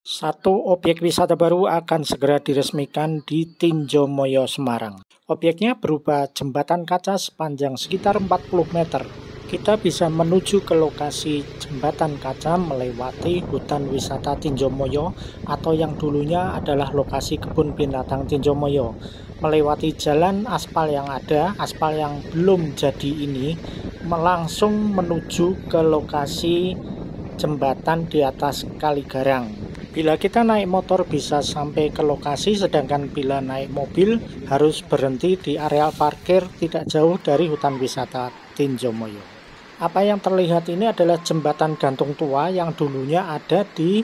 Satu objek wisata baru akan segera diresmikan di Tinjomoyo, Semarang. Objeknya berupa jembatan kaca sepanjang sekitar 40 meter. Kita bisa menuju ke lokasi jembatan kaca melewati hutan wisata Tinjomoyo atau yang dulunya adalah lokasi kebun binatang Tinjomoyo. Melewati jalan aspal yang ada, aspal yang belum jadi ini, langsung menuju ke lokasi jembatan di atas Kali Garang. Bila kita naik motor bisa sampai ke lokasi, sedangkan bila naik mobil harus berhenti di areal parkir tidak jauh dari hutan wisata Tinjomoyo. Apa yang terlihat ini adalah jembatan gantung tua yang dulunya ada di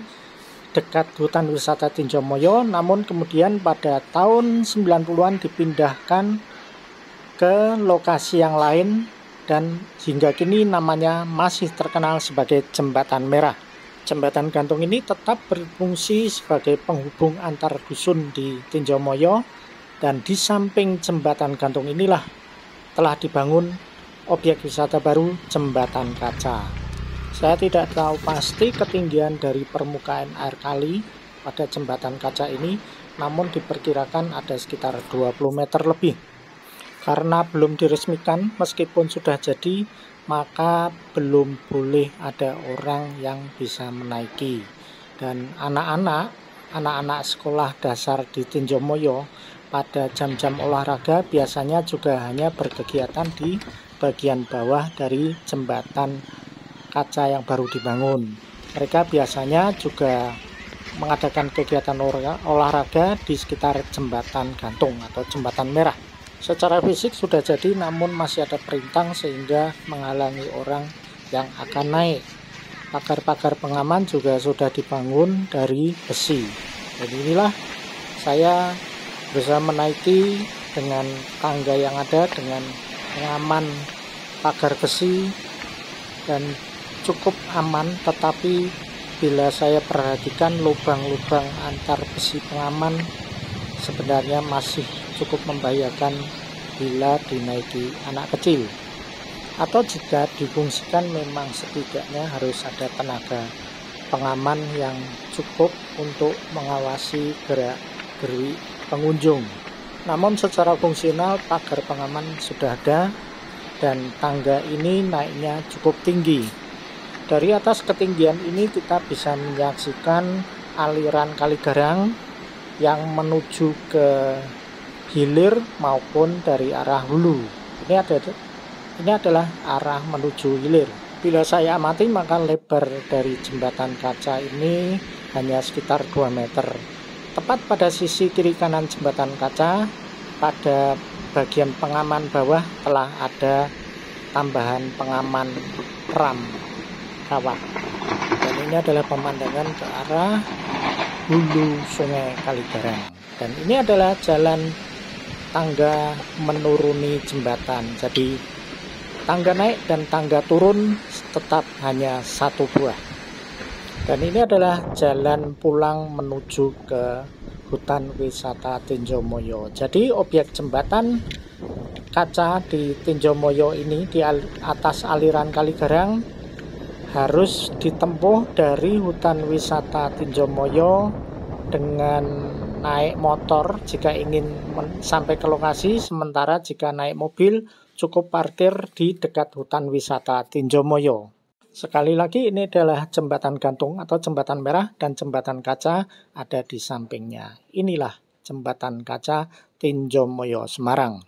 dekat hutan wisata Tinjomoyo, namun kemudian pada tahun 90-an dipindahkan ke lokasi yang lain dan hingga kini namanya masih terkenal sebagai Jembatan Merah. Jembatan gantung ini tetap berfungsi sebagai penghubung antar dusun di Tinjomoyo, dan di samping jembatan gantung inilah telah dibangun objek wisata baru Jembatan Kaca. Saya tidak tahu pasti ketinggian dari permukaan air kali pada Jembatan Kaca ini, namun diperkirakan ada sekitar 20 meter lebih. Karena belum diresmikan, meskipun sudah jadi, maka belum boleh ada orang yang bisa menaiki. Dan anak-anak sekolah dasar di Tinjomoyo pada jam-jam olahraga biasanya juga hanya berkegiatan di bagian bawah dari jembatan kaca yang baru dibangun. Mereka biasanya juga mengadakan kegiatan olahraga di sekitar jembatan gantung atau jembatan merah. Secara fisik sudah jadi, namun masih ada perintang sehingga menghalangi orang yang akan naik. Pagar-pagar pengaman juga sudah dibangun dari besi. Dan inilah saya berusaha menaiki dengan tangga yang ada dengan pengaman pagar besi dan cukup aman, tetapi bila saya perhatikan lubang-lubang antar besi pengaman sebenarnya masih cukup membahayakan bila dinaiki anak kecil. Atau jika difungsikan memang setidaknya harus ada tenaga pengaman yang cukup untuk mengawasi gerak-gerik pengunjung. Namun secara fungsional pagar pengaman sudah ada dan tangga ini naiknya cukup tinggi. Dari atas ketinggian ini kita bisa menyaksikan aliran Kali Garang yang menuju ke hilir maupun dari arah hulu. Ini adalah arah menuju hilir. Bila saya amati maka lebar dari jembatan kaca ini hanya sekitar 2 meter. Tepat pada sisi kiri kanan jembatan kaca, pada bagian pengaman bawah telah ada tambahan pengaman ram kawat. Dan ini adalah pemandangan ke arah hulu sungai Kali Garang. Dan ini adalah jalan tangga menuruni jembatan. Jadi tangga naik dan tangga turun tetap hanya satu buah. Dan ini adalah jalan pulang menuju ke hutan wisata Tinjomoyo. Jadi objek jembatan kaca di Tinjomoyo ini di atas aliran Kali Garang harus ditempuh dari hutan wisata Tinjomoyo dengan naik motor jika ingin sampai ke lokasi, sementara jika naik mobil cukup parkir di dekat hutan wisata Tinjomoyo. Sekali lagi, ini adalah jembatan gantung atau jembatan merah dan jembatan kaca ada di sampingnya. Inilah jembatan kaca Tinjomoyo, Semarang.